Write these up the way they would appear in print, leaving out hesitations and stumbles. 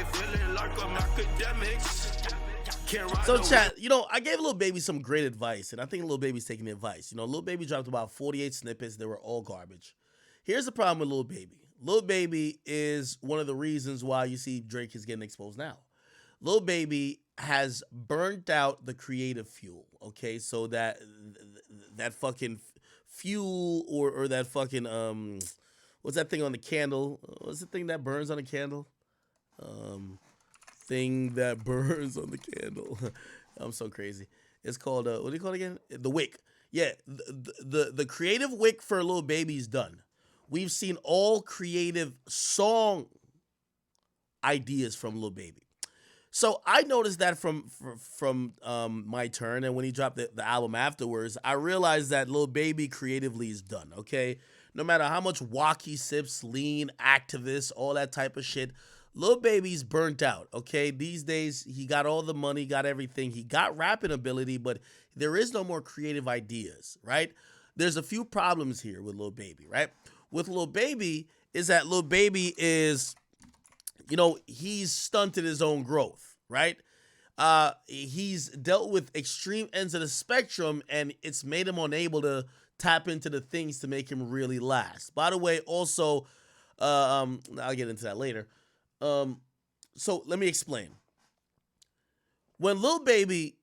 feeling like I'm academics. So, chat, you know, I gave Lil Baby some great advice, and I think Lil Baby's taking the advice. You know, Lil Baby dropped about 48 snippets. They were all garbage. Here's the problem with Lil Baby. Lil Baby is one of the reasons why you see Drake is getting exposed now. Lil Baby has burnt out the creative fuel, okay? So that fucking fuel or that fucking what's that thing on the candle? What's the thing that burns on a candle? Um Thing that burns on the candle. I'm so crazy. It's called what do you call it again? The wick. Yeah, the creative wick for Lil Baby's done. We've seen all creative song ideas from Lil Baby. So I noticed that from my turn, and when he dropped the album afterwards, I realized that Lil Baby creatively is done. Okay, no matter how much walk he sips, lean, activist, all that type of shit, Lil Baby's burnt out. Okay, these days he got all the money, got everything, he got rapping ability, but there is no more creative ideas. Right? There's a few problems here with Lil Baby. Right? With Lil Baby is that Lil Baby is, you know, he's stunted his own growth, right? He's dealt with extreme ends of the spectrum, and it's made him unable to tap into the things to make him really last. By the way, also, I'll get into that later. So let me explain. When Lil Baby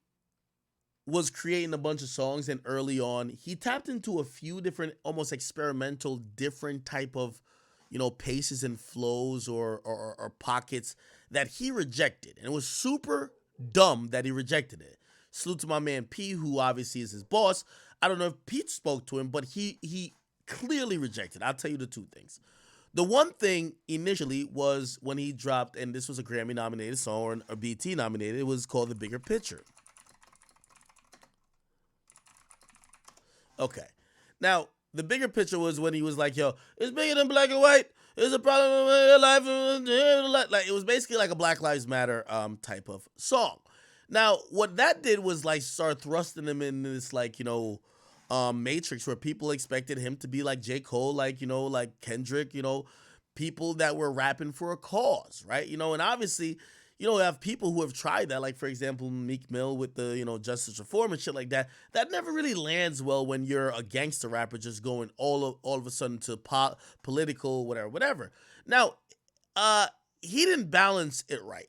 was creating a bunch of songs, and early on, he tapped into a few different, almost experimental, different type of, you know, paces and flows or pockets that he rejected. And it was super dumb that he rejected it. Salute to my man P, who obviously is his boss. I don't know if Pete spoke to him, but he clearly rejected. I'll tell you the two things. The one thing initially was when he dropped, and this was a Grammy nominated song or a BT nominated, it was called The Bigger Picture. Okay. Now, the bigger picture was when he was like, yo, it's bigger than black and white. It's a problem in your life. Like, it was basically like a Black Lives Matter type of song. Now, what that did was like start thrusting him in this, like, you know, matrix where people expected him to be like J. Cole, like, you know, like Kendrick, you know, people that were rapping for a cause, right? You know, and obviously, you know, we have people who have tried that, like, for example, Meek Mill with the, you know, justice reform and shit like that. That never really lands well when you're a gangster rapper just going all of a sudden to political, whatever. Now, he didn't balance it right?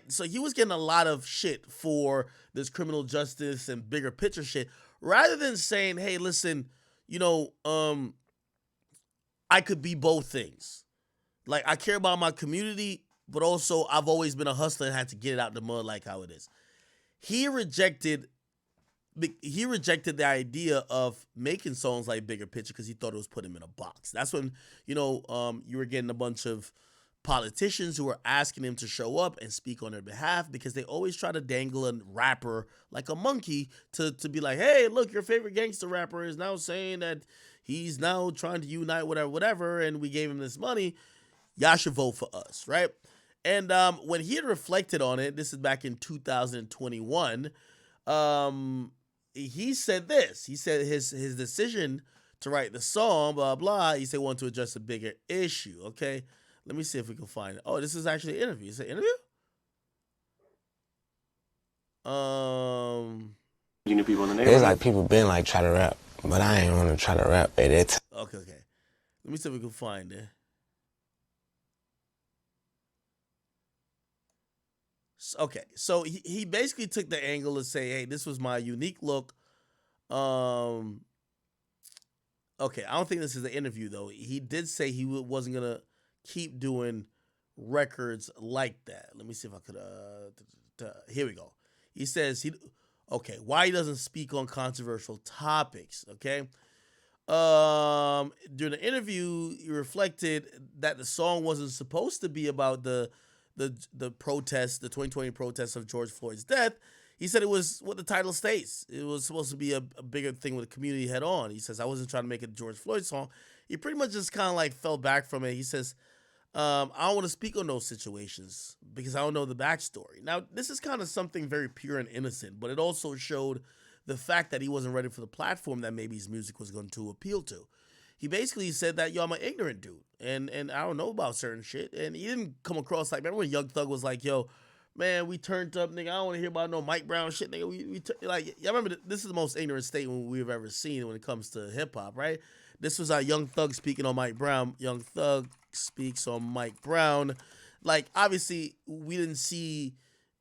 So he was getting a lot of shit for this criminal justice and bigger picture shit, rather than saying, hey, listen, you know, I could be both things. Like, I care about my community, but also I've always been a hustler and had to get it out the mud like how it is. He rejected the idea of making songs like Bigger Picture because he thought it was put him in a box. That's when, you know, you were getting a bunch of politicians who were asking him to show up and speak on their behalf because they always try to dangle a rapper like a monkey to be like, hey, look, your favorite gangster rapper is now saying that he's now trying to unite whatever, and we gave him this money. Y'all should vote for us, right? And when he had reflected on it, this is back in 2021, he said this. He said his decision to write the song, blah, blah, he said wanted to address a bigger issue, okay? Let me see if we can find it. Oh, this is actually an interview. Is it an interview? You know, people in the neighborhood. It's like people been like try to rap, but I ain't want to try to rap at that time. Okay. Let me see if we can find it. Okay, so he basically took the angle to say, hey, this was my unique look. Okay, I don't think this is the interview, though. He did say he wasn't going to keep doing records like that. Let me see if I could, here we go. He says, why he doesn't speak on controversial topics, okay? During the interview, he reflected that the song wasn't supposed to be about the protest, the 2020 protests of George Floyd's death. He said it was what the title states. It was supposed to be a bigger thing with the community head on. He says, I wasn't trying to make it a George Floyd song. He pretty much just kind of like fell back from it. He says, I don't want to speak on those situations because I don't know the backstory. Now, this is kind of something very pure and innocent, but it also showed the fact that he wasn't ready for the platform that maybe his music was going to appeal to. he basically said that, yo, I'm an ignorant dude, and I don't know about certain shit. And he didn't come across like, remember when Young Thug was like, yo, man, we turned up, nigga. I don't want to hear about no Mike Brown shit, nigga. Like, I remember this is the most ignorant statement we've ever seen when it comes to hip hop, right? This was Young Thug speaking on Mike Brown. Young Thug speaks on Mike Brown. Like, obviously, we didn't see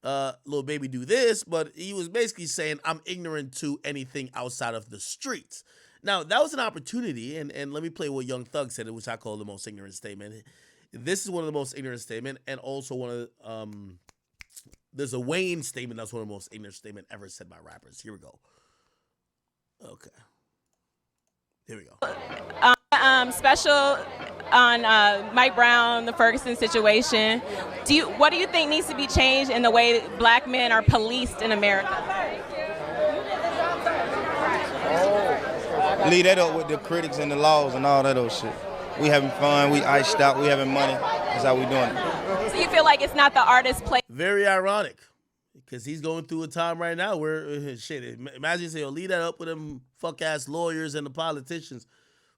Lil Baby do this, but he was basically saying, I'm ignorant to anything outside of the streets. Now, that was an opportunity, and let me play what Young Thug said, which I call the most ignorant statement. This is one of the most ignorant statement, and also one of the, there's a Wayne statement that's one of the most ignorant statement ever said by rappers. Here we go. Okay. Here we go. Special on Mike Brown, the Ferguson situation. What do you think needs to be changed in the way black men are policed in America? Leave that up with the critics and the laws and all that old shit. We having fun, we iced out, we having money. That's how we doing it. So you feel like it's not the artist's place? Very ironic, because he's going through a time right now where, shit, imagine say, yo, leave that up with them fuck-ass lawyers and the politicians.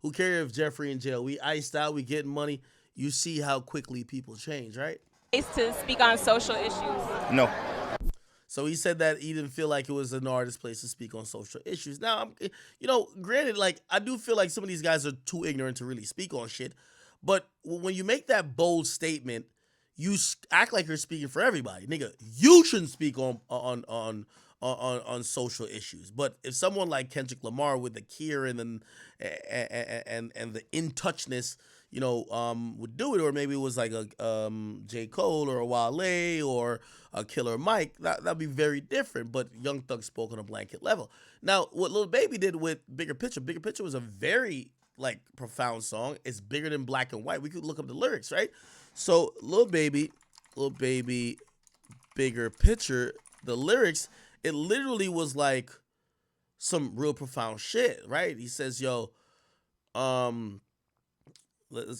Who care if Jeffrey in jail? We iced out, we getting money. You see how quickly people change, right? To speak on social issues? No. So he said that he didn't feel like it was an artist's place to speak on social issues. Now, granted, like, I do feel like some of these guys are too ignorant to really speak on shit. But when you make that bold statement, you act like you're speaking for everybody. Nigga, you shouldn't speak on social issues. But if someone like Kendrick Lamar with the care and the in-touchness, would do it, or maybe it was like a J. Cole or a Wale or a Killer Mike, that'd be very different. But Young Thug spoke on a blanket level. Now, what Lil Baby did with Bigger Picture was a very profound song. It's bigger than Black and White. We could look up the lyrics, right? So Lil Baby, Bigger Picture, the lyrics, it literally was like some real profound shit, right? He says, yo,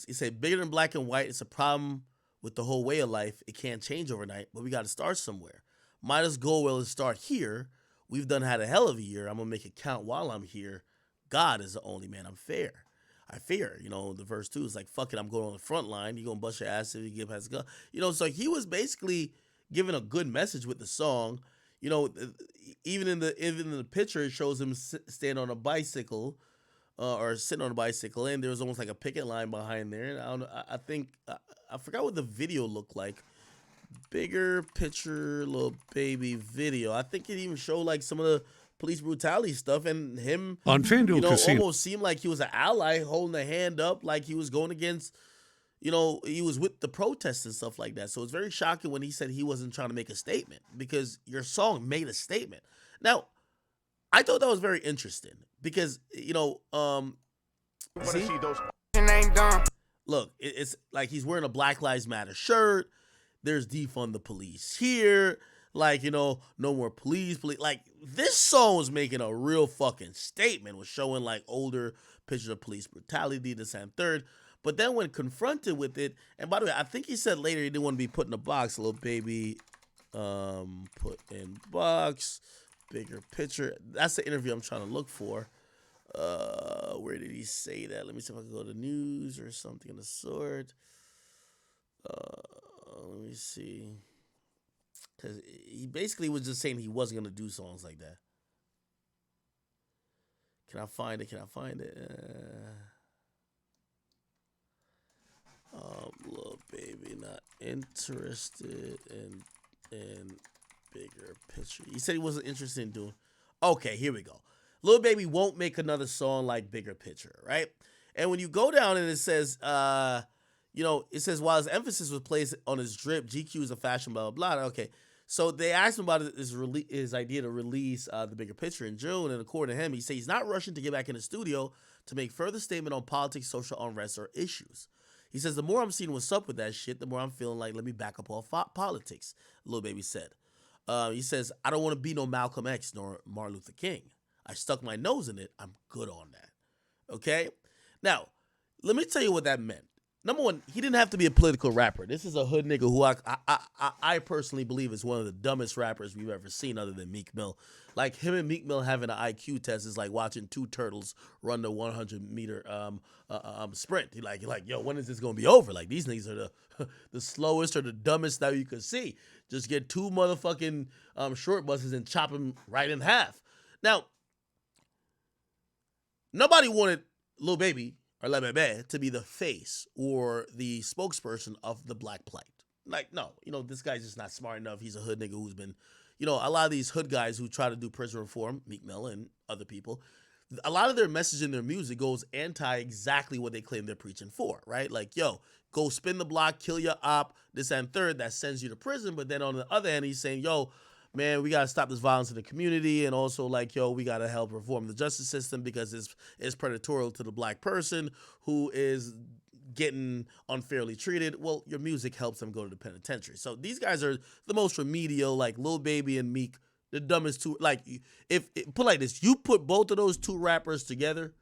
he said, bigger than Black and White, it's a problem with the whole way of life. It can't change overnight, but we got to start somewhere. Might as well start here. We've had a hell of a year. I'm going to make it count while I'm here. God is the only man I fear. The verse 2 is like, fuck it, I'm going on the front line. You're going to bust your ass if you get past the gun. So he was basically giving a good message with the song. Even in the picture, it shows him stand on a bicycle, or sitting on a bicycle, and there was almost like a picket line behind there. And I forgot what the video looked like. Bigger Picture, Lil Baby video. I think it even showed like some of the police brutality stuff, and him on FanDuel Casino almost seemed like he was an ally, holding a hand up, like he was going against. He was with the protests and stuff like that. So it's very shocking when he said he wasn't trying to make a statement, because your song made a statement. Now, I thought that was very interesting because, look, it's like he's wearing a Black Lives Matter shirt. There's defund the police here. Like, no more police. Like, this song was making a real fucking statement, was showing like older pictures of police brutality, this and third. But then when confronted with it, and by the way, I think he said later he didn't want to be put in a box. Lil Baby, put in box, Bigger Picture. That's the interview I'm trying to look for. Where did he say that? Let me see if I can go to news or something of the sort. Let me see. Because he basically was just saying he wasn't going to do songs like that. Can I find it? Lil Baby not interested in Bigger Picture. He said he wasn't interested in doing. Okay, here we go. Lil Baby won't make another song like Bigger Picture, right? And when you go down and it says, it says while his emphasis was placed on his drip, GQ is a fashion, blah, blah, blah. Okay, so they asked him about his idea to release the Bigger Picture in June, and according to him, he said he's not rushing to get back in the studio to make further statement on politics, social unrest, or issues. He says, the more I'm seeing what's up with that shit, the more I'm feeling like, let me back up off politics, Lil Baby said. He says, I don't want to be no Malcolm X nor Martin Luther King. I stuck my nose in it. I'm good on that. Okay? Now, let me tell you what that meant. number one, he didn't have to be a political rapper. This is a hood nigga who I personally believe is one of the dumbest rappers we've ever seen, other than Meek Mill. Like him and Meek Mill having an IQ test is like watching two turtles run the 100-meter sprint. You're like, yo, when is this gonna be over? Like these niggas are the slowest or the dumbest that you could see. Just get two motherfucking short buses and chop them right in half. Now, nobody wanted Lil Baby or Lil Baby to be the face or the spokesperson of the black plight. Like, no, this guy's just not smart enough. He's a hood nigga who's been, a lot of these hood guys who try to do prison reform, Meek Mill and other people, a lot of their message in their music goes anti exactly what they claim they're preaching for, right? Like, yo, go spin the block, kill your op, this and third, that sends you to prison. But then on the other hand, he's saying, yo, man, we got to stop this violence in the community. And also, like, yo, we got to help reform the justice system because it's predatorial to the black person who is getting unfairly treated. Well, your music helps them go to the penitentiary. So these guys are the most remedial, like Lil Baby and Meek, the dumbest two. Like, if put like this, you put both of those two rappers together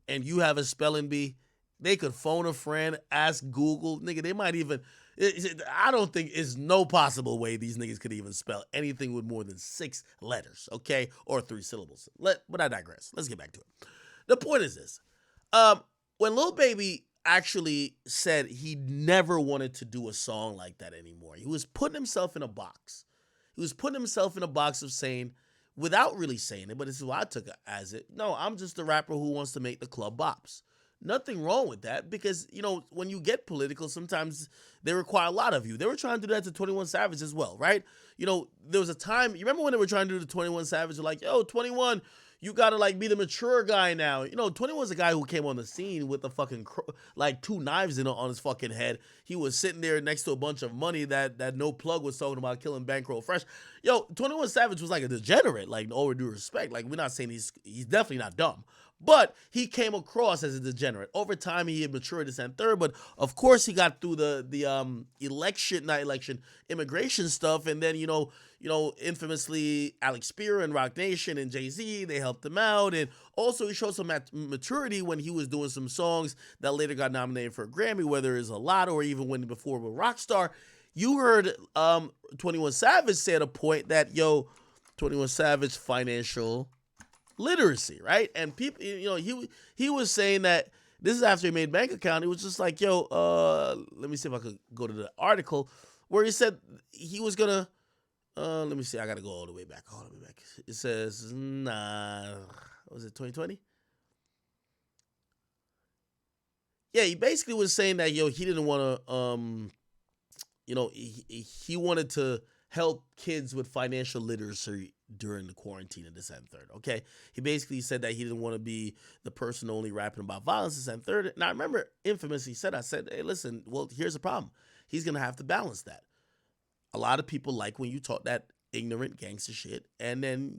and you have a spelling bee, they could phone a friend, ask Google, nigga, they might even... I don't think it's no possible way these niggas could even spell anything with more than 6 letters, okay? Or 3 syllables. But I digress. Let's get back to it. The point is this. When Lil Baby actually said he never wanted to do a song like that anymore, he was putting himself in a box. He was putting himself in a box of saying, without really saying it, but this is what I took it as it, no, I'm just a rapper who wants to make the club bops. Nothing wrong with that because, when you get political, sometimes they require a lot of you. They were trying to do that to 21 Savage as well, right? There was a time, you remember when they were trying to do the 21 Savage? They're like, yo, 21, you got to like be the mature guy now. 21's a guy who came on the scene with the fucking, 2 knives on his fucking head. He was sitting there next to a bunch of money that No Plug was talking about killing Bankroll Fresh. Yo, 21 Savage was like a degenerate, like, all due respect. Like, we're not saying he's definitely not dumb. But he came across as a degenerate. Over time, he had matured this and third. But of course, he got through the immigration stuff, and then infamously Alex Spear and Rock Nation and Jay-Z, they helped him out, and also he showed some maturity when he was doing some songs that later got nominated for a Grammy, whether it's a lot or even when before with Rockstar. You heard 21 Savage say at a point that 21 Savage financial literacy, right? And people, he was saying that this is after he made bank account. He was just like, let me see if I could go to the article where he said he was gonna, let me see, I gotta go all the way back. It says, was it 2020? Yeah, he basically was saying that, he didn't want to, he wanted to help kids with financial literacy during the quarantine and this and third, okay? He basically said that he didn't want to be the person only rapping about violence, this and third. Now, I remember infamously I said, hey, listen, well, here's the problem. He's going to have to balance that. A lot of people like when you talk that ignorant gangster shit, and then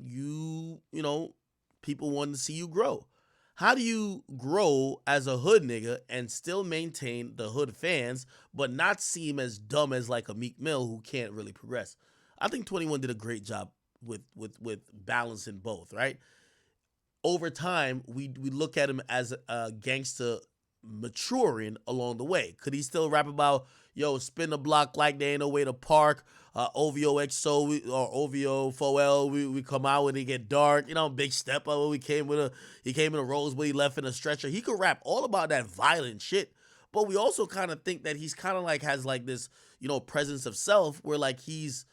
people want to see you grow. How do you grow as a hood nigga and still maintain the hood fans, but not seem as dumb as like a Meek Mill who can't really progress? I think 21 did a great job with balancing both, right? Over time, we look at him as a gangster maturing along the way. Could he still rap about, spin the block like there ain't no way to park, OVO XO or OVO 4L, we come out when it get dark, big step up, he came in a Rolls, but he left in a stretcher. He could rap all about that violent shit. But we also kind of think that he's kind of like has like this, presence of self where like he's,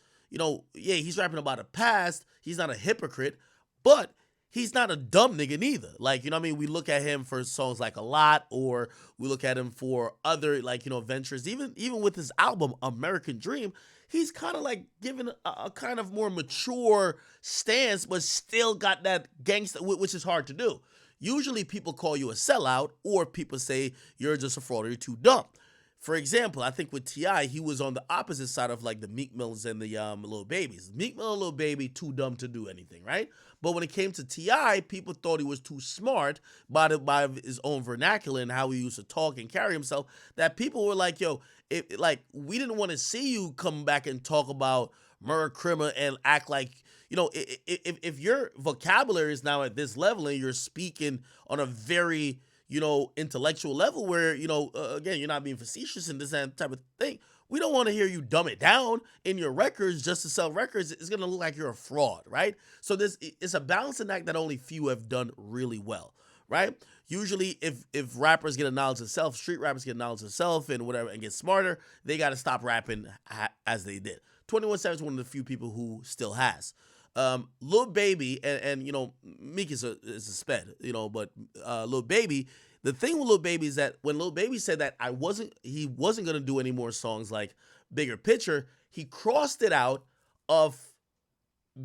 he's rapping about a past. He's not a hypocrite, but he's not a dumb nigga neither. Like, we look at him for songs like A Lot, or we look at him for other, ventures. Even with his album, American Dream, he's kind of like giving a kind of more mature stance, but still got that gangster, which is hard to do. Usually people call you a sellout, or people say you're just a fraud or you're too dumb. For example, I think with T.I., he was on the opposite side of like the Meek Mills and the Lil Babies. Meek Mill and Lil Baby, too dumb to do anything, right? But when it came to T.I., people thought he was too smart by his own vernacular and how he used to talk and carry himself, that people were like, we didn't want to see you come back and talk about murder, criminal, and act like, if your vocabulary is now at this level and you're speaking on a very intellectual level where, again, you're not being facetious and this and type of thing. We don't want to hear you dumb it down in your records just to sell records. It's going to look like you're a fraud, right? So it's a balancing act that only few have done really well, right? Usually if rappers get a knowledge of self, street rappers get a knowledge of self and whatever and get smarter, they got to stop rapping as they did. 21 Savage is one of the few people who still has. Lil Baby and Meek is a sped, but Lil Baby, the thing with Lil Baby is that when Lil Baby said that he wasn't gonna do any more songs like Bigger Picture, he crossed it out of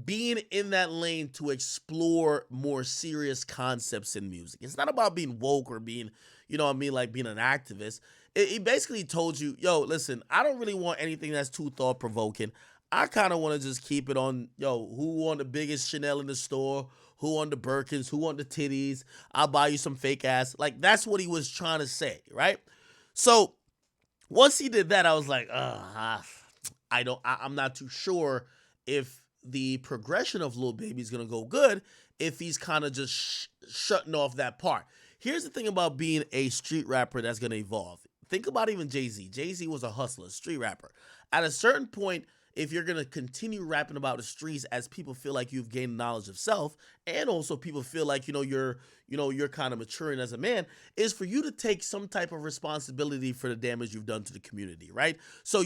being in that lane to explore more serious concepts in music. It's not about being woke or being, like being an activist. He basically told you, yo, listen, I don't really want anything that's too thought-provoking. I kind of want to just keep it on, who want the biggest Chanel in the store, who want the Birkins, who want the titties, I'll buy you some fake ass. Like, that's what he was trying to say, right? So, once he did that, I was like, I'm not too sure if the progression of Lil Baby is going to go good if he's kind of just shutting off that part. Here's the thing about being a street rapper that's going to evolve. Think about even Jay-Z. Jay-Z was a hustler, street rapper. At a certain point, if you're going to continue rapping about the streets as people feel like you've gained knowledge of self, and also people feel like, you're kind of maturing as a man, is for you to take some type of responsibility for the damage you've done to the community, right? So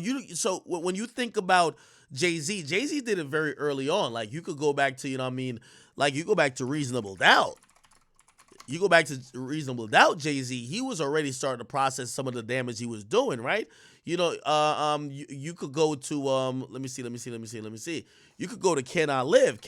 when you think about Jay-Z did it very early on. Like, you could go back to, you go back to Reasonable Doubt. You go back to Reasonable Doubt, Jay-Z, he was already starting to process some of the damage he was doing, right? You could go to let me see. You could go to Can I Live,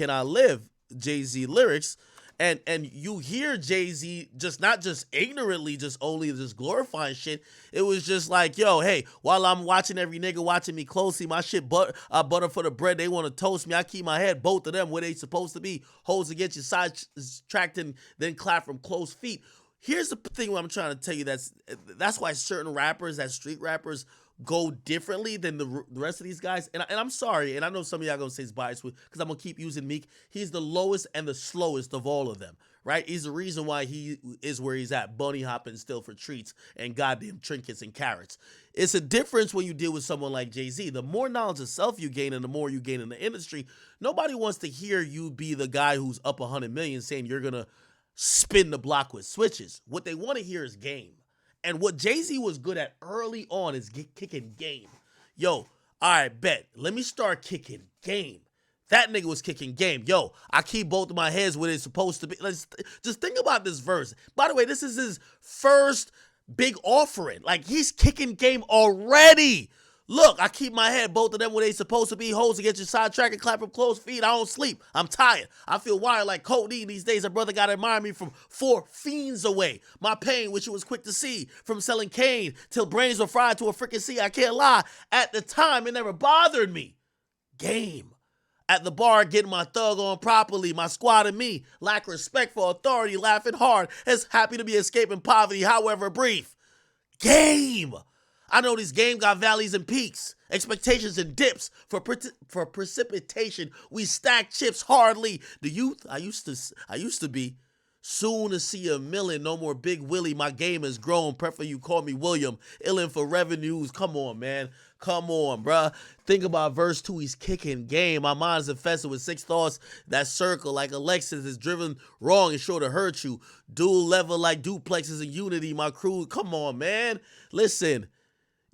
Jay-Z lyrics, and you hear Jay-Z not just ignorantly, just only just glorifying shit. It was just like, yo, hey, while I'm watching every nigga watching me closely, my shit butter for the bread, they want to toast me. I keep my head, both of them, where they supposed to be. Hoes to get your side tracked and then clap from close feet. Here's the thing what I'm trying to tell you. That's why certain rappers, that street rappers, go differently than the rest of these guys. And I'm sorry, and I know some of y'all gonna say it's biased because I'm gonna keep using Meek. He's the lowest and the slowest of all of them, right? He's the reason why he is where he's at, bunny hopping still for treats and goddamn trinkets and carrots. It's a difference when you deal with someone like Jay-Z. The more knowledge of self you gain and the more you gain in the industry, nobody wants to hear you be the guy who's up 100 million saying you're gonna spin the block with switches. What they want to hear is game. And what Jay-Z was good at early on is kicking game. Yo, all right, bet. Let me start kicking game. That nigga was kicking game. Yo, I keep both of my heads where it's supposed to be. Let's just think about this verse. By the way, this is his first big offering. Like, he's kicking game already. Look, I keep my head, both of them where they supposed to be. Hoes to get your sidetrack and clap from closed feet. I don't sleep. I'm tired. I feel wired like codeine these days. A brother got to admire me from 4 fiends away. My pain, which you was quick to see. From selling cane till brains were fried to a freaking sea. I can't lie. At the time, it never bothered me. Game. At the bar, getting my thug on properly. My squad and me. Lack respect for authority. Laughing hard. As happy to be escaping poverty, however brief. Game. I know this game got valleys and peaks, expectations and dips. For precipitation, we stack chips hardly. The youth I used to be. Soon to see a million, no more Big Willie. My game has grown. Prefer you call me William. Illin' for revenues. Come on, man. Come on, bruh. Think about verse 2. He's kicking game. My mind is infested with 6 thoughts that circle like Alexis is driven wrong and sure to hurt you. Dual level like duplexes and unity. My crew. Come on, man. Listen.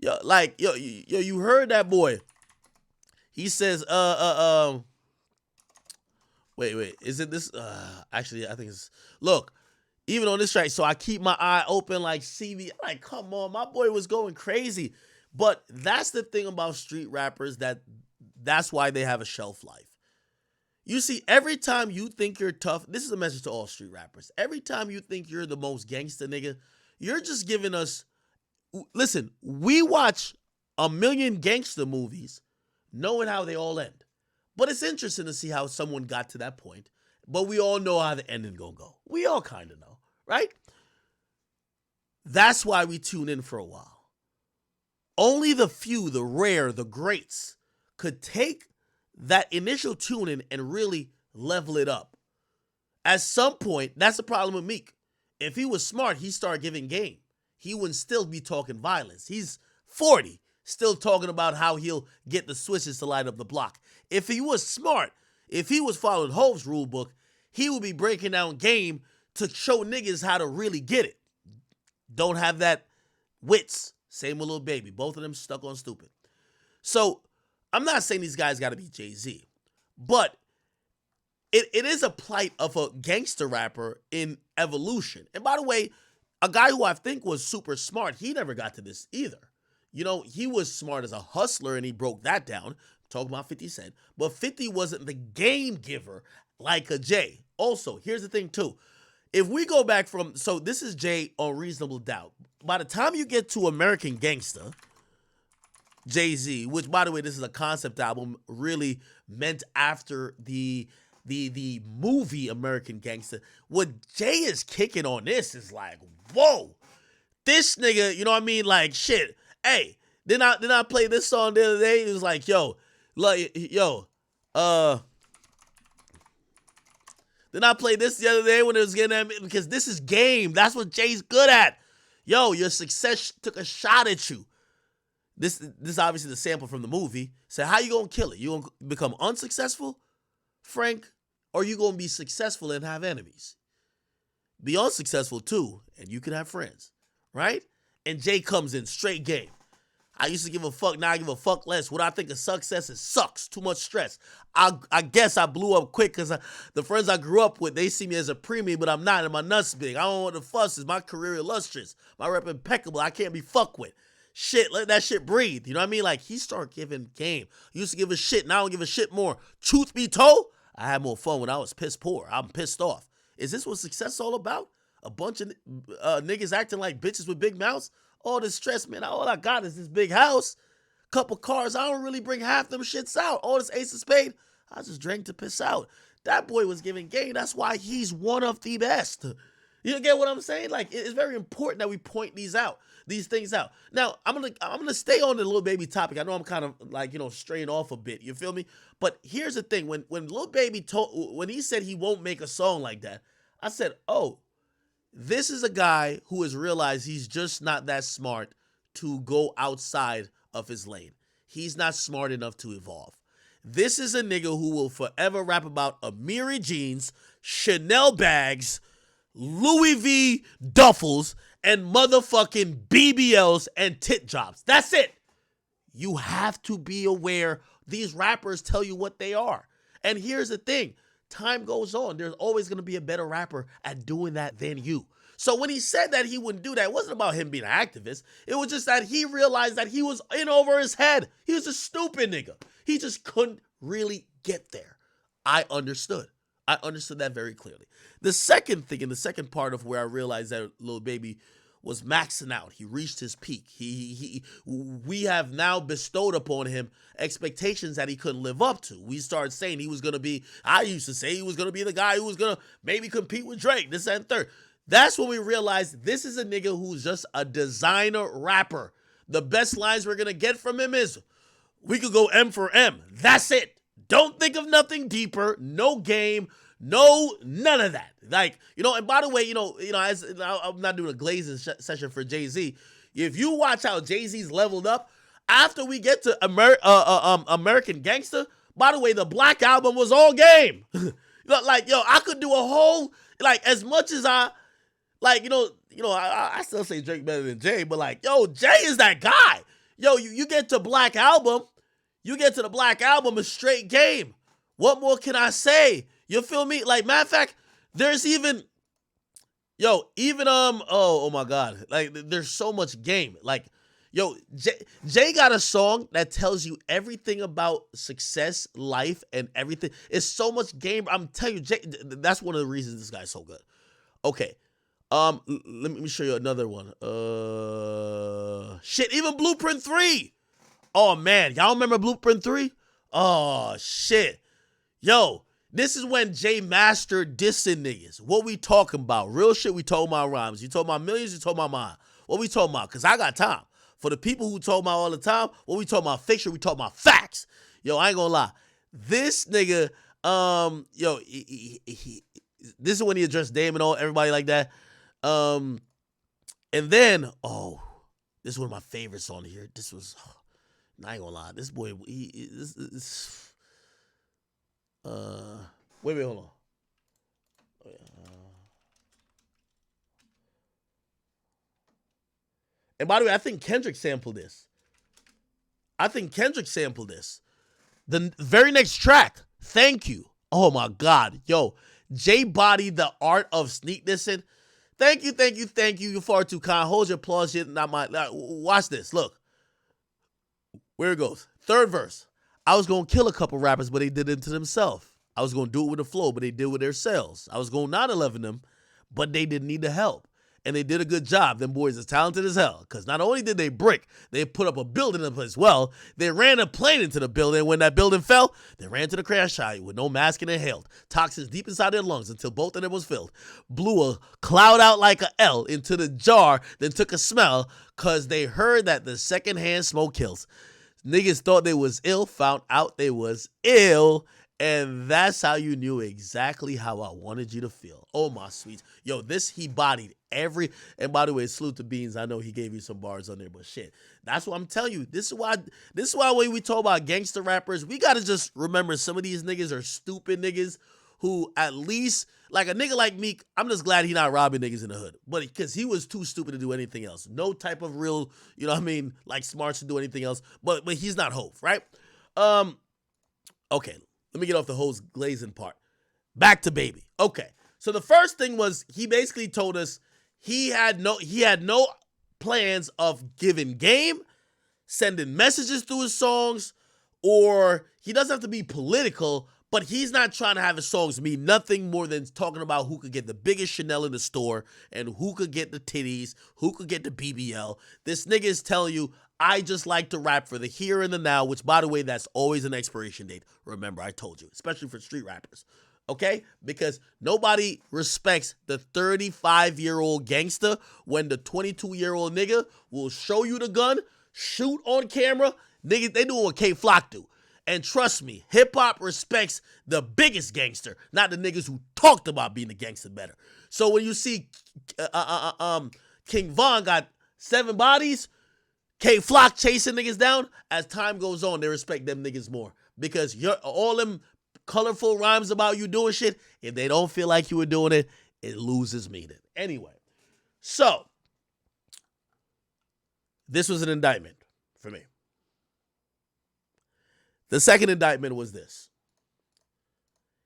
Yo, you heard that boy. He says, wait, is it this? Actually, I think it's, look, even on this track, so I keep my eye open like CV. Like, come on, my boy was going crazy. But that's the thing about street rappers, that's why they have a shelf life. You see, every time you think you're tough, this is a message to all street rappers. Every time you think you're the most gangster nigga, you're just giving us, listen, we watch a million gangster movies knowing how they all end. But it's interesting to see how someone got to that point. But we all know how the ending gonna go. We all kind of know, right? That's why we tune in for a while. Only the few, the rare, the greats could take that initial tuning and really level it up. At some point, that's the problem with Meek. If he was smart, he'd start giving game. He wouldn't still be talking violence. He's 40, still talking about how he'll get the switches to light up the block. If he was smart, if he was following Hove's rule book, he would be breaking down game to show niggas how to really get it. Don't have that wits. Same with Lil Baby. Both of them stuck on stupid. So I'm not saying these guys got to be Jay-Z, but it is a plight of a gangster rapper in evolution. And by the way, a guy who I think was super smart, he never got to this either. You know, he was smart as a hustler and he broke that down. Talking about 50 Cent. But 50 wasn't the game giver like a Jay. Also, here's the thing too. If we go back from, so this is Jay on Reasonable Doubt. By the time you get to American Gangsta, Jay-Z, which by the way, this is a concept album really meant after the movie American Gangsta. What Jay is kicking on this is like, whoa, this nigga, you know what I mean? Like, shit. Hey, didn't I play this song the other day? It was like, didn't I play this the other day when it was getting at me? Because this is game. That's what Jay's good at. Yo, your success took a shot at you. This is obviously the sample from the movie. So how you gonna kill it? You gonna become unsuccessful, Frank? Or you gonna be successful and have enemies? Be unsuccessful too, and you can have friends, right? And Jay comes in straight game. I used to give a fuck, now I give a fuck less. What I think of success is sucks, too much stress. I guess I blew up quick because the friends I grew up with, they see me as a premium, but I'm not, and my nuts big. I don't want the fusses. My career illustrious. My rep impeccable. I can't be fucked with. Shit, let that shit breathe. You know what I mean? Like, he started giving game. Used to give a shit, now I don't give a shit more. Truth be told, I had more fun when I was piss poor. I'm pissed off. Is this what success is all about? A bunch of niggas acting like bitches with big mouths? All this stress, man, all I got is this big house, couple cars. I don't really bring half them shits out. All this Ace of Spade, I just drank to piss out. That boy was giving game. That's why he's one of the best. You get what I'm saying? Like, it's very important that we point these things out. Now, I'm gonna stay on the Lil Baby topic. I know I'm kind of like, straying off a bit. You feel me? But here's the thing: when Lil Baby when he said he won't make a song like that, I said, oh. This is a guy who has realized he's just not that smart to go outside of his lane. He's not smart enough to evolve. This is a nigga who will forever rap about Amiri jeans, Chanel bags, Louis V duffels, and motherfucking BBLs and tit jobs. That's it. You have to be aware. These rappers tell you what they are. And here's the thing. Time goes on. There's always going to be a better rapper at doing that than you. So when he said that he wouldn't do that, it wasn't about him being an activist. It was just that he realized that he was in over his head. He was a stupid nigga. He just couldn't really get there. I understood. I understood that very clearly. The second thing, and the second part of where I realized that Lil Baby was maxing out. He reached his peak. We have now bestowed upon him expectations that he couldn't live up to. We started saying he was going to be, I used to say he was going to be the guy who was going to maybe compete with Drake, this and third. That's when we realized this is a nigga who's just a designer rapper. The best lines we're going to get from him is, we could go M for M. That's it. Don't think of nothing deeper. No game. No, none of that. Like, and by the way, as I'm not doing a glazing session for Jay-Z. If you watch how Jay-Z's leveled up, after we get to American Gangsta, by the way, the Black Album was all game. I could do a whole, as much as I still say Drake better than Jay, but Jay is that guy. You get to Black Album, you get to the Black Album, a straight game. What more can I say? You feel me? Matter of fact, there's even, oh my God. There's so much game. Jay got a song that tells you everything about success, life, and everything. It's so much game. I'm telling you, Jay, that's one of the reasons this guy's so good. Okay. Let me show you another one. Even Blueprint 3. Oh, man. Y'all remember Blueprint 3? Oh, shit. This is when Jay mastered dissing niggas. What we talking about? Real shit, we talking about rhymes. You talking about millions, you talking about mine. What we talking about? Because I got time. For the people who talk about all the time, what we talking about fiction, we talking about facts. I ain't gonna lie. This nigga, this is when he addressed Dame and all, everybody like that. And then, this is one of my favorites on here. This was, I ain't gonna lie, this boy, wait, hold on. And by the way, I think Kendrick sampled this. The very next track, Thank You. Oh my God. Yo, J Body, The Art of Sneak Dissing. Thank you. You're far too kind. Hold your applause. Shit, not my. Watch this. Look. Where it goes. Third verse. I was going to kill a couple rappers, but they did it to themselves. I was going to do it with the flow, but they did it with their selves. I was going to 9/11 them, but they didn't need the help. And they did a good job. Them boys are talented as hell. Because not only did they brick, they put up a building as well. They ran a plane into the building. When that building fell, they ran to the crash site with no mask and inhaled toxins deep inside their lungs until both of them was filled. Blew a cloud out like a L into the jar, then took a smell because they heard that the secondhand smoke kills. Niggas thought they was ill, found out they was ill. And that's how you knew exactly how I wanted you to feel. Oh, my sweet. Yo, he bodied every... And by the way, salute to Beans. I know he gave you some bars on there, but shit. That's what I'm telling you. This is why when we talk about gangster rappers, we got to just remember some of these niggas are stupid niggas who at least... Like a nigga like Meek, I'm just glad he not robbing niggas in the hood. But because he was too stupid to do anything else. No type of real, you know what I mean, like smarts to do anything else. But he's not Hov, right? Okay. Let me get off the whole glazing part. Back to Baby. Okay. So the first thing was he basically told us he had no plans of giving game, sending messages through his songs, or he doesn't have to be political, but he's not trying to have his songs mean nothing more than talking about who could get the biggest Chanel in the store and who could get the titties, who could get the BBL. This nigga is telling you, I just like to rap for the here and the now, which, by the way, that's always an expiration date. Remember, I told you, especially for street rappers, okay? Because nobody respects the 35-year-old gangster when the 22-year-old nigga will show you the gun, shoot on camera. Niggas, they do what K-Flock do. And trust me, hip-hop respects the biggest gangster, not the niggas who talked about being a gangster better. So when you see King Von got 7 bodies, K-Flock chasing niggas down, as time goes on, they respect them niggas more. Because all them colorful rhymes about you doing shit, if they don't feel like you were doing it, it loses meaning. Anyway, so this was an indictment for me. The second indictment was this.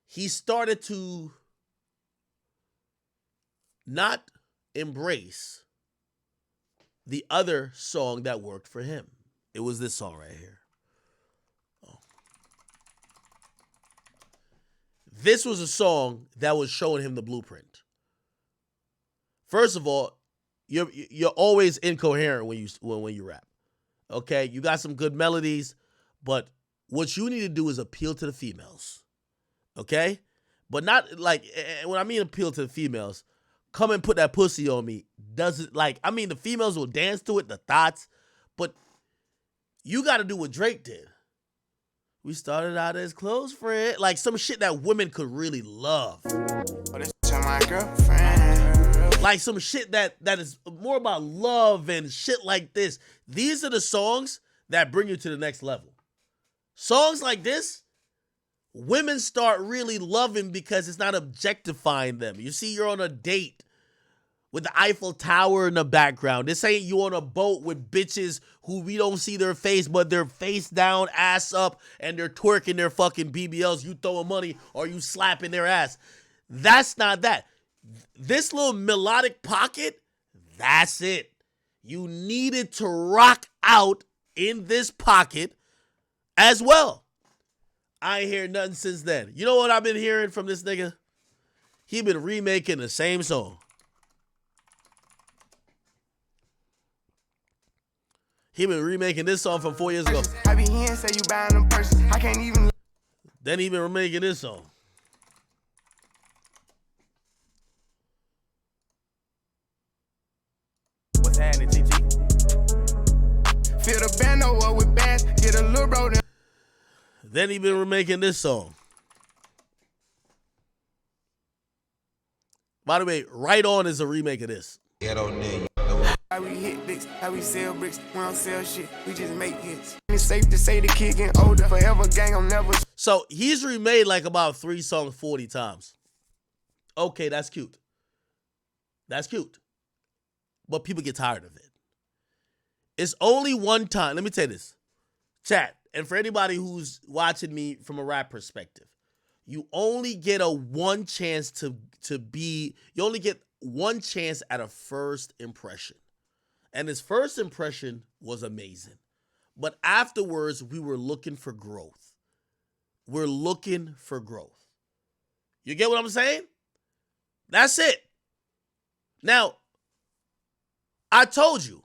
He started to not embrace the other song that worked for him. It was this song right here. Oh. This was a song that was showing him the blueprint. First of all, you're always incoherent when you rap. Okay? You got some good melodies, but what you need to do is appeal to the females. Okay? But not like, when I mean appeal to the females, come and put that pussy on me. Doesn't like, I mean, the females will dance to it, the thoughts, but you got to do what Drake did. We started out as close friends. Like some shit that women could really love. My girlfriend. Like some shit that is more about love and shit like this. These are the songs that bring you to the next level. Songs like this, women start really loving because it's not objectifying them. You see, you're on a date with the Eiffel Tower in the background. This ain't you on a boat with bitches who we don't see their face, but they're face down, ass up, and they're twerking their fucking BBLs. You throwing money or you slapping their ass. That's not that. This little melodic pocket, that's it. You needed to rock out in this pocket as well. I ain't heard nothing since then. You know what I've been hearing from this nigga? He been remaking the same song. He been remaking this song from 4 years ago. I be hearing say you buying them purses. I can't even. Then he been remaking this song. What's happening, TT? Fill the bando up with bands. Get a little bro. Then he been remaking this song. By the way, Right On is a remake of this. How we hit bricks, how we sell bricks, we don't sell shit, we just make hits. It's safe to say the kid getting older, forever gang, I'm never. So he's remade like about 3 songs 40 times. Okay, that's cute. That's cute. But people get tired of it. It's only one time. Let me tell you this. Chat, and for anybody who's watching me from a rap perspective, you only get one chance you only get one chance at a first impression. And his first impression was amazing. But afterwards, we were looking for growth. We're looking for growth. You get what I'm saying? That's it. Now, I told you,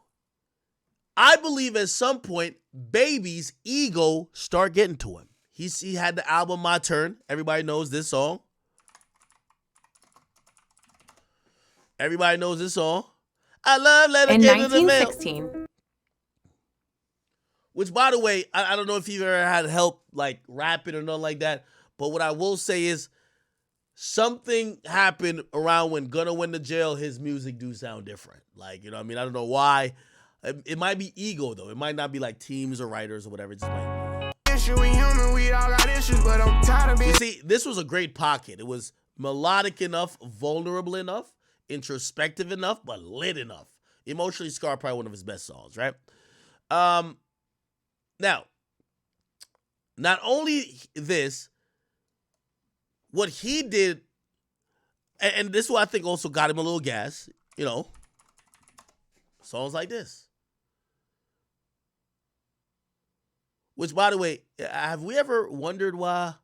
I believe at some point, Baby's ego start getting to him. He had the album My Turn. Everybody knows this song. Everybody knows this song. I love Let Her In Get to the Mail. 1916. Which, by the way, I don't know if you've ever had help like rapping or nothing like that. But what I will say is something happened around when Gunna went to jail. His music do sound different. Like, you know what I mean? I don't know why. It might be ego, though. It might not be like teams or writers or whatever. It just might. You see, this was a great pocket. It was melodic enough, vulnerable enough, introspective enough, but lit enough. Emotionally Scarred, probably one of his best songs, right? Now, not only this, what he did, and this is what I think also got him a little gas, you know, songs like this. Which, by the way, have we ever wondered why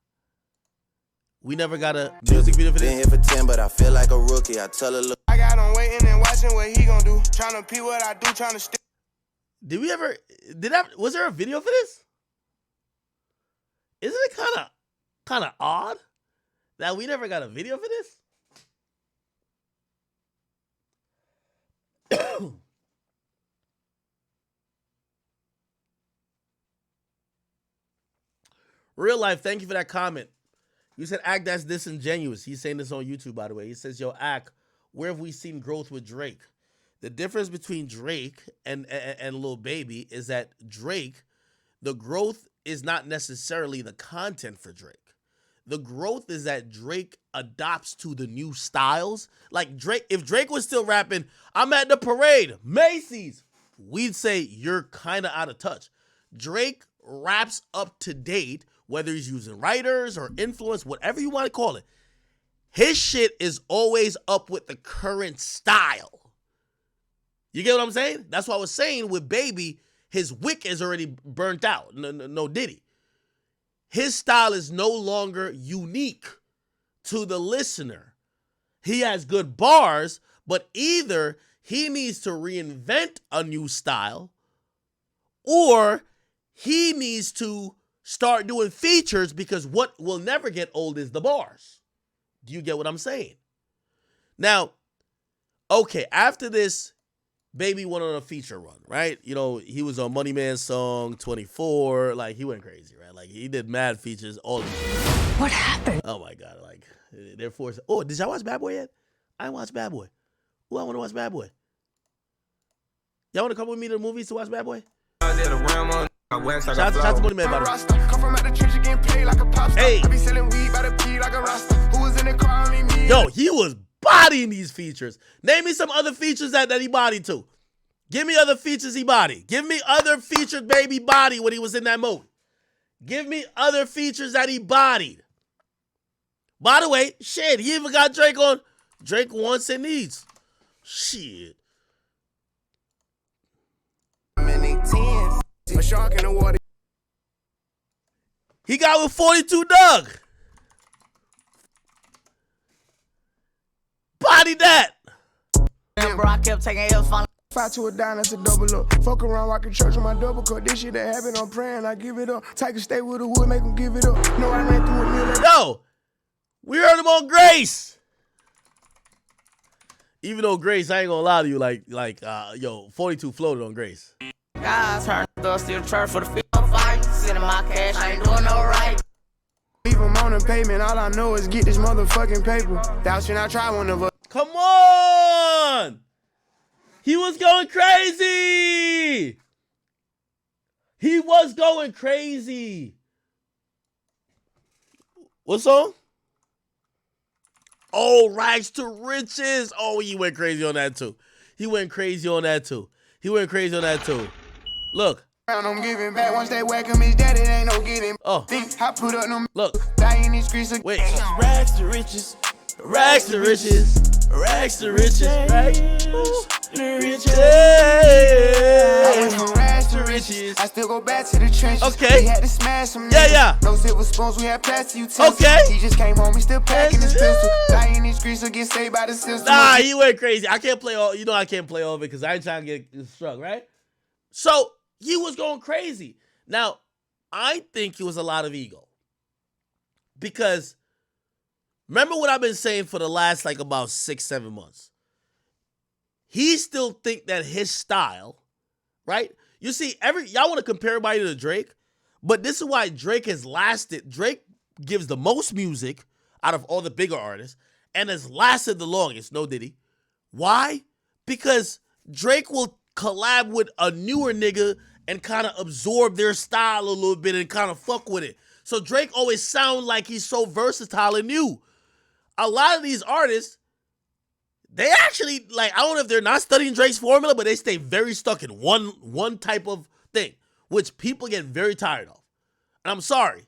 we never got a music video for this? Been here for 10, but I feel like a rookie. I tell her, look. I got him waiting and watching what he gon' do. Trying to pee what I do, trying to stick. Did we ever, was there a video for this? Isn't it kind of odd that we never got a video for this? Real life, thank you for that comment. You said, Act, that's disingenuous. He's saying this on YouTube, by the way. He says, yo, Act, where have we seen growth with Drake? The difference between Drake and Lil Baby is that Drake, the growth is not necessarily the content for Drake. The growth is that Drake adopts to the new styles. Like Drake, if Drake was still rapping, I'm at the parade, Macy's, we'd say you're kind of out of touch. Drake raps up to date, whether he's using writers or influence, whatever you want to call it. His shit is always up with the current style. You get what I'm saying? That's what I was saying with Baby. His wick is already burnt out. No Diddy. His style is no longer unique to the listener. He has good bars, but either he needs to reinvent a new style or he needs to start doing features, because what will never get old is the bars. Do you get what I'm saying? Now, okay, after this, Baby went on a feature run, right? You know, he was on Money Man's song 24. Like, he went crazy, right? Like, he did mad features, all of them. What happened? Oh, my God. Like, they're forced. Oh, did y'all watch Bad Boy yet? I didn't watch Bad Boy. Oh, I want to watch Bad Boy. Y'all want to come with me to the movies to watch Bad Boy? Shout out to Money Man, by the way. Hey. Yo, he was bodying these features. Name me some other features that he bodied to. Give me other features he bodied. Give me other features Baby body when he was in that movie. Give me other features that he bodied. By the way, shit, he even got Drake on Drake Wants and Needs. Shit. A shark in the water. He got with 42 Doug. Body that. Bro, I kept taking L's finally. 5 to a dime, that's a double up. Fuck around, rockin' church with my double cup. This shit that happened, I'm praying, I give it up. Take a stay with the wood, make him give it up. No, I ran through a million. Yo, we heard him on Grace. Even though Grace, I ain't gonna lie to you, yo, 42 floated on Grace. Guys, turn the still church for the field fight. Sending my cash, I ain't doing no right. Leave him on the pavement, all I know is get this motherfucking paper. Thou should not try one of us. Come on. He was going crazy. He was going crazy. What song? Oh, Rags to Riches. Oh, he went crazy on that too. Look. I'm giving back once they welcome his daddy, ain't no getting. Oh. I put up them. Look. Dying these streets again. Wait. Rags to riches. Rags to riches. Rags to riches. Rags to riches. I went from rags to riches. I still go back to the trenches. Okay. We had to smash some Yeah, yeah. No silver spoons, we had plastic utensils. Okay. He just came home, he still packing his pistol. Dying these streets will get saved by the system. Nah, he went crazy. I can't play all. You know I can't play all of it because I ain't trying to get struck, right? So he was going crazy. Now, I think it was a lot of ego because remember what I've been saying for the last like about 6-7 months. He still think that his style, right? You see, y'all want to compare everybody to Drake, but this is why Drake has lasted. Drake gives the most music out of all the bigger artists and has lasted the longest. No Diddy. Why? Because Drake will collab with a newer nigga and kind of absorb their style a little bit and kind of fuck with it. So Drake always sound like he's so versatile and new. A lot of these artists, they actually, like, I don't know if they're not studying Drake's formula, but they stay very stuck in one type of thing, which people get very tired of. And I'm sorry.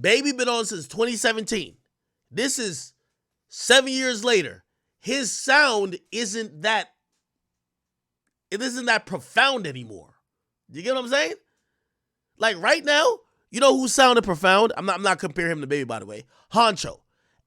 Baby been on since 2017. This is 7 years later. His sound isn't that profound anymore. You get what I'm saying? Like right now, you know who sounded profound? I'm not comparing him to Baby, by the way. Honcho.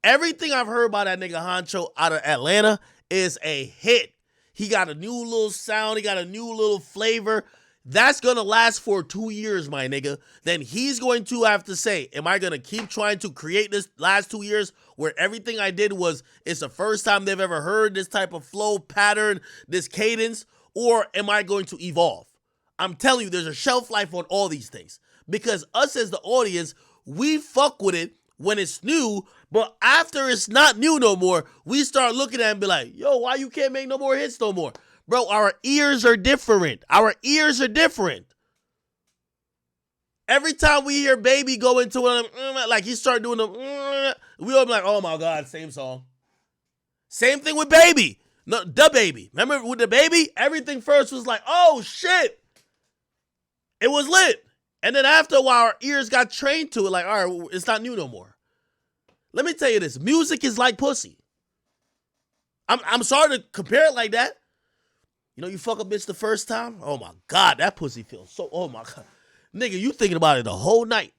Everything I've heard about that nigga Honcho out of Atlanta is a hit. He got a new little sound. He got a new little flavor. That's going to last for 2 years, my nigga. Then he's going to have to say, am I going to keep trying to create this last 2 years where everything I did was, it's the first time they've ever heard this type of flow pattern, this cadence, or am I going to evolve? I'm telling you, there's a shelf life on all these things because us as the audience, we fuck with it when it's new, but after it's not new no more, we start looking at it and be like, yo, why you can't make no more hits no more? Bro, our ears are different. Every time we hear Baby go into one of them, like he start doing the, we all be like, oh my God, same song. Same thing with Baby. No, the Baby. Remember with the Baby? Everything first was like, oh shit. It was lit. And then after a while, our ears got trained to it. Like, all right, it's not new no more. Let me tell you this. Music is like pussy. I'm sorry to compare it like that. You know, you fuck a bitch the first time? Oh my God, that pussy feels so, oh my God. Nigga, you thinking about it the whole night.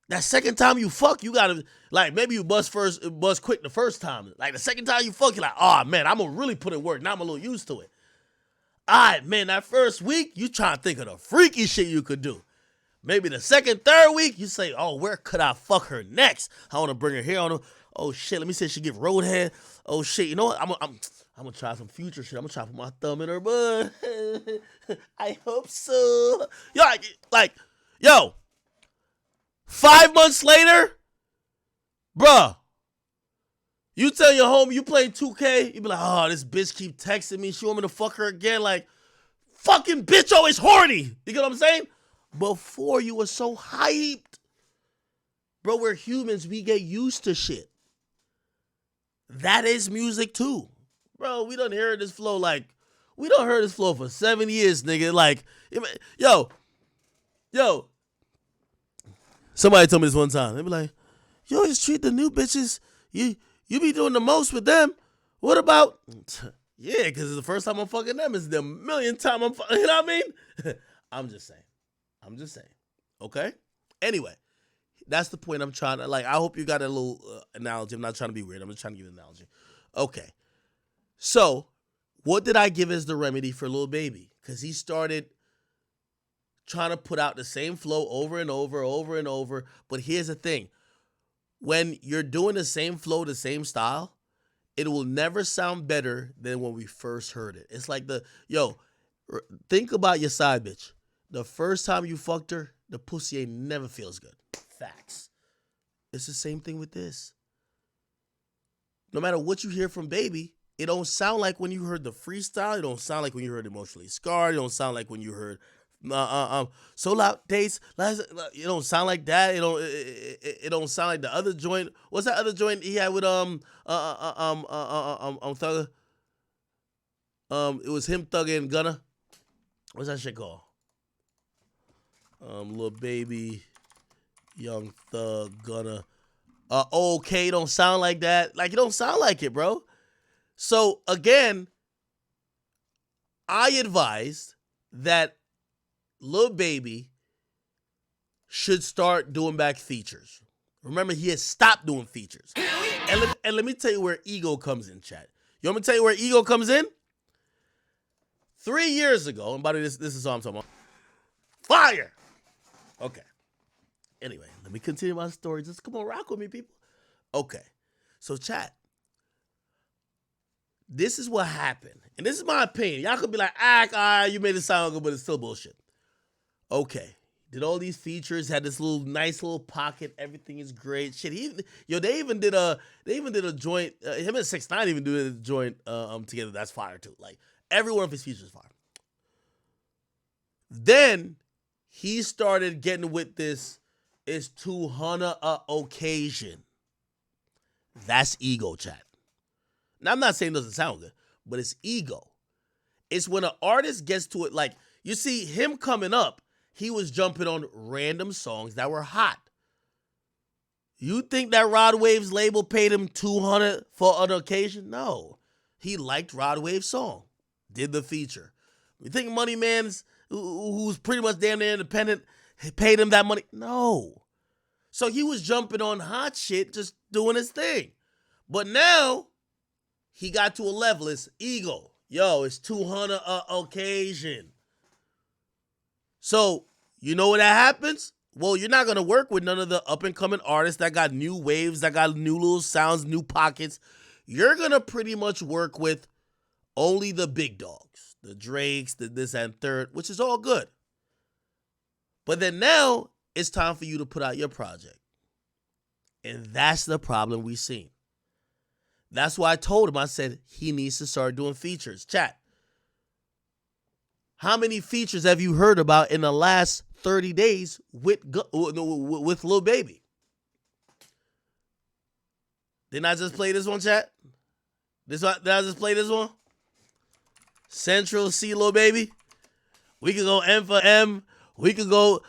That second time you fuck, you gotta, like, maybe you bust quick the first time. Like, the second time you fuck, you're like, oh man, I'm gonna really put in work. Now I'm a little used to it. All right, man, that first week, you trying to think of the freaky shit you could do. Maybe the second, third week, you say, oh, where could I fuck her next? I want to bring her here on her. Oh, shit, let me see if she give roadhead. Oh, shit, you know what? I'm going to try some future shit. I'm going to try to put my thumb in her butt. I hope so. Yo, 5 months later, bruh, you tell your homie you playing 2K, you be like, oh, this bitch keep texting me. She want me to fuck her again. Like, fucking bitch always horny. You get what I'm saying? Before you were so hyped. Bro, we're humans. We get used to shit. That is music too. Bro, we done heard this flow for 7 years, nigga. Like, yo. Somebody told me this one time. They be like, you always treat the new bitches. You be doing the most with them. What about? Yeah, because it's the first time I'm fucking them. It's the millionth time I'm fucking, you know what I mean? I'm just saying. Okay? Anyway, that's the point I'm trying to, like, I hope you got a little analogy. I'm not trying to be weird. I'm just trying to give an analogy. Okay. So, what did I give as the remedy for Lil Baby? Because he started trying to put out the same flow over and over. But here's the thing. When you're doing the same flow, the same style, it will never sound better than when we first heard it. It's like think about your side bitch. The first time you fucked her, the pussy ain't never feels good. Facts. It's the same thing with this. no matter what you hear from Baby, it don't sound like when you heard the freestyle. It don't sound like when you heard Emotionally Scarred. It don't sound like when you heard So Loud Dates. It don't sound like that. It don't sound like the other joint. What's that other joint he had with Thugger? It was him, Thugger, and Gunna. What's that shit called? Lil Baby, Young Thug, Gunna. Okay, don't sound like that. Like, it don't sound like it, bro. So, again, I advised that Lil Baby should start doing back features. Remember, he has stopped doing features. And let me tell you where ego comes in, chat. You want me to tell you where ego comes in? 3 years ago, and by the way, this is all I'm talking about. Fire! Okay. Anyway, let me continue my story. Just come on, rock with me, people. Okay. So, chat. This is what happened. And this is my opinion. Y'all could be like, you made it sound good, but it's still bullshit. Okay. Did all these features, had this nice little pocket, everything is great. Shit, they even did a joint, him and 6ix9ine even did a joint together. That's fire too. Like, every one of his features is fire. Then he started getting with this, it's 200 occasion. That's ego, chat. Now, I'm not saying it doesn't sound good, but it's ego. It's when an artist gets to it, like, you see him coming up, he was jumping on random songs that were hot. You think that Rod Wave's label paid him $200 for an occasion? No. He liked Rod Wave's song, did the feature. You think Money Man's, who's pretty much damn near independent, paid him that money? No. So he was jumping on hot shit, just doing his thing. But now, he got to a level, it's ego. Yo, it's 200 occasion. So, you know what that happens? Well, you're not going to work with none of the up-and-coming artists that got new waves, that got new little sounds, new pockets. You're going to pretty much work with only the big dogs, the Drakes, the this and third, which is all good. But then now, it's time for you to put out your project. And that's the problem we've seen. That's why I told him, I said, he needs to start doing features. Chat. How many features have you heard about in the last 30 days with Lil Baby? Didn't I just play this one, chat? Did I just play this one? Central C, Lil Baby. We could go M for M. We could go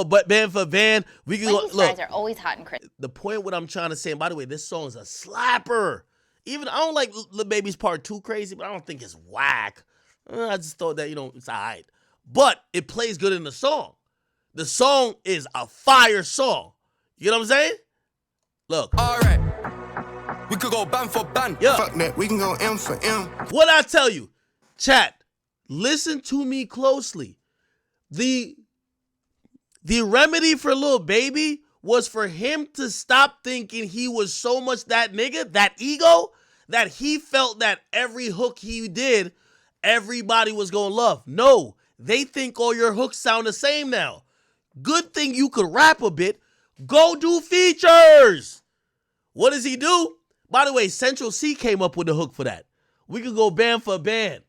band for band. We could go. Look, are always hot and crisp. The point what I'm trying to say, and by the way, this song is a slapper. Even I don't like Lil Baby's part too crazy, but I don't think it's whack. I just thought that, it's all right. But it plays good in the song. The song is a fire song. You know what I'm saying? Look. All right. We could go band for band. Yeah. Fuck that, we can go M for M. What I tell you, chat, listen to me closely. The remedy for Lil Baby was for him to stop thinking he was so much that nigga, that ego, that he felt that every hook he did, everybody was gonna love. No, they think all your hooks sound the same now. Good thing you could rap a bit. Go do features. What does he do? By the way, Central C came up with the hook for that. We could go band for band.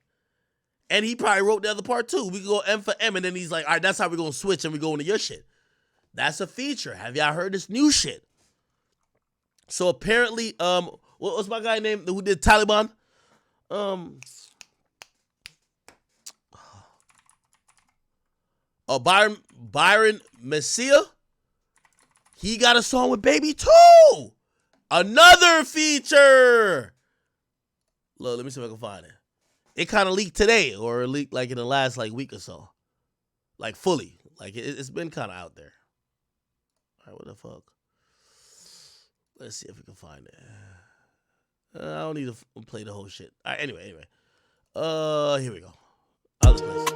And he probably wrote the other part too. We could go M for M, and then he's like, all right, that's how we're gonna switch and we go into your shit. That's a feature. Have y'all heard this new shit? So apparently, what's my guy name who did Taliban? Byron Messiah. He got a song with Baby too. Another feature. Look, let me see if I can find it. It kind of leaked today, or it leaked like in the last week or so. Like fully. Like it's been kind of out there. All right, what the fuck? Let's see if we can find it. I don't need to play the whole shit. All right, anyway. Here we go. I'll just play this.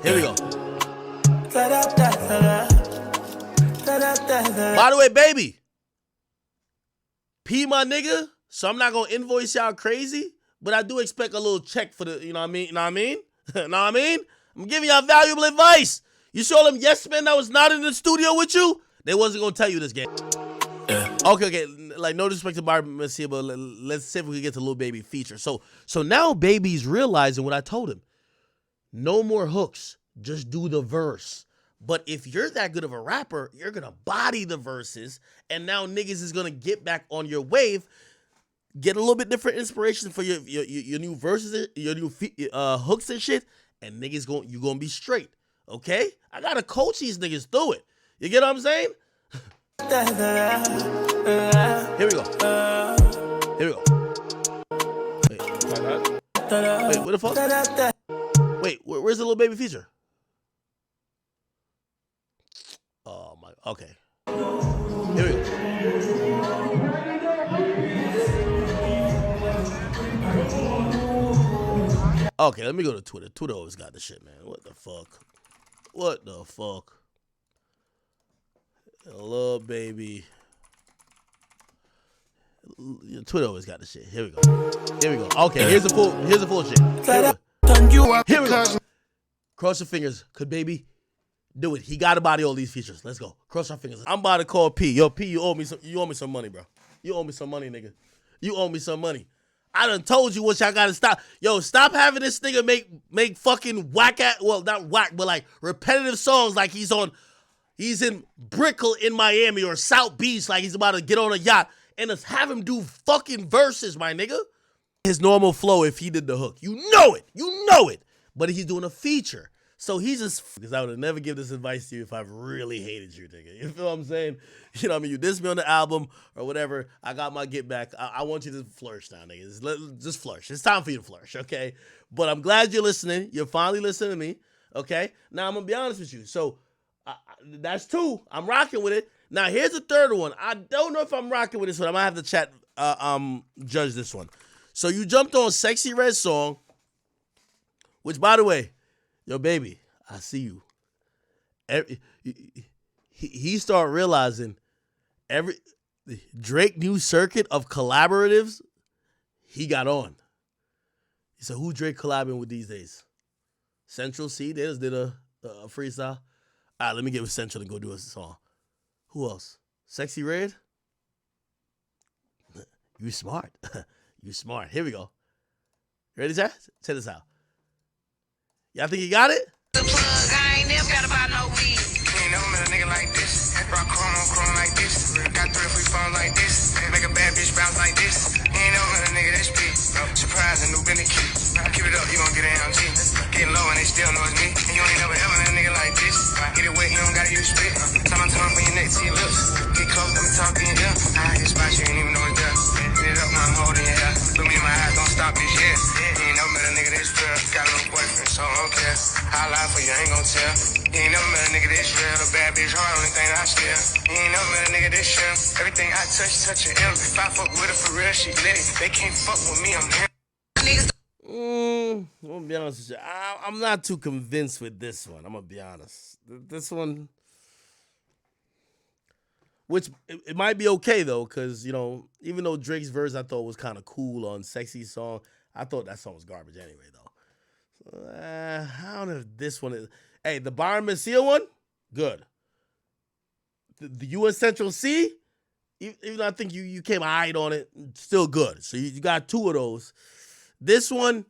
Here we go. By the way, Baby. P my nigga. So I'm not going to invoice y'all crazy. But I do expect a little check for the, you know what I mean? You know what I mean? Know what I mean? I'm giving y'all valuable advice. You saw them yes men that was not in the studio with you? They wasn't going to tell you this game. Yeah. Okay. Like, no disrespect to Barbara Messia, but let's see if we can get to Lil Baby feature. So now Baby's realizing what I told him. No more hooks. Just do the verse. But if you're that good of a rapper, you're going to body the verses, and now niggas is going to get back on your wave, get a little bit different inspiration for your new verses, your new hooks and shit, and niggas you going to be straight, okay? I got to coach these niggas through it. You get what I'm saying? Here we go. Wait, what the fuck? Wait, where's the Lil Baby feature? Oh my, okay. Here we go. Okay, let me go to Twitter. Twitter always got the shit, man. What the fuck? Lil Baby. Twitter always got the shit. Here we go. Okay, here's the full shit. Here we go. Cross your fingers. Could Baby do it? He got to body all these features. Let's go. Cross our fingers. I'm about to call P. Yo, P, you owe me some money, bro. You owe me some money, nigga. You owe me some money. I done told you what y'all gotta stop. Yo, stop having this nigga make fucking not whack, but like repetitive songs like he's in Brickell in Miami or South Beach like he's about to get on a yacht, and just have him do fucking verses, my nigga. His normal flow if he did the hook. You know it. But he's doing a feature. So he's just, because I would have never give this advice to you if I really hated you, nigga. You feel what I'm saying? You know what I mean? You diss me on the album or whatever. I got my get back. I want you to flourish now, nigga. Just flourish. It's time for you to flourish, okay? But I'm glad you're listening. You're finally listening to me, okay? Now, I'm going to be honest with you. So that's 2. I'm rocking with it. Now, here's the third one. I don't know if I'm rocking with this one. I might have to judge this one. So you jumped on Sexy Red song, which, by the way, yo, Baby, I see you. He started realizing Drake new circuit of collaboratives, he got on. He said, who Drake collabing with these days? Central C, they just did a freestyle. All right, let me get with Central and go do a song. Who else? Sexy Red? You smart. You smart. Here we go. Ready, Chad? Check this out. Y'all think he got it? The plug, I ain't never got about no weed. Ain't never met a nigga like this. Rock chrome on chrome like this. Got 3 or 4 phones like this. Make a bad bitch bounce like this. Ain't never met a nigga that's big. Surprise, a new Bentley kid. Keep it up, you gon' get an LG. Getting low and they still know it's me. And you ain't never ever met a nigga like this. Get it wet, you don't gotta use spit. Time on time from your neck to your lips. Get close, let me talk in your ear. I can spot you, ain't even know it's there. Get it up, now I'm holding your hair. Look me in my eyes, don't stop this shit. You ain't never met a nigga this fair. Got a little boyfriend, so I don't care. I lie for you, I ain't gon' tell. You ain't never met a nigga this real. A bad bitch hard, only thing I steal. You ain't never met a nigga this real. Everything I touch an M. If I fuck with her for real, she lit it. They can't fuck with me, I'm him. I'm gonna be honest with you. I'm not too convinced with this one. I'm gonna be honest. This one, which it might be okay though, because you know, even though Drake's verse I thought was kind of cool on Sexy Song, I thought that song was garbage anyway though. So, I don't know if this one is. Hey, the Byron Messia one, good. The U.S. Central C, even though I think you came eyed on it, still good. So you got 2 of those. This one,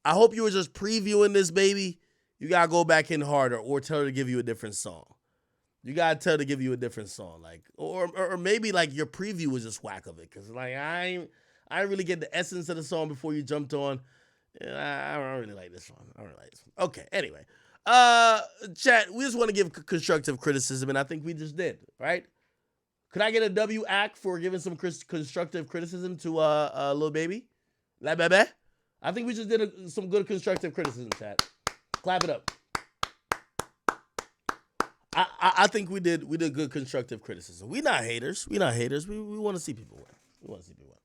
I hope you were just previewing this, baby. You got to go back in harder or tell her to give you a different song. You got to tell her to give you a different song. Like, or maybe like your preview was just whack of it. Because like, I really get the essence of the song before you jumped on. I don't really like this one. Okay, anyway. Chat, we just want to give constructive criticism, and I think we just did, right? Could I get a W act for giving some constructive criticism to Lil Baby? Lil Baby? I think we just did some good constructive criticism, chat. Clap it up. I think we did good constructive criticism. We not haters. We want to see people win.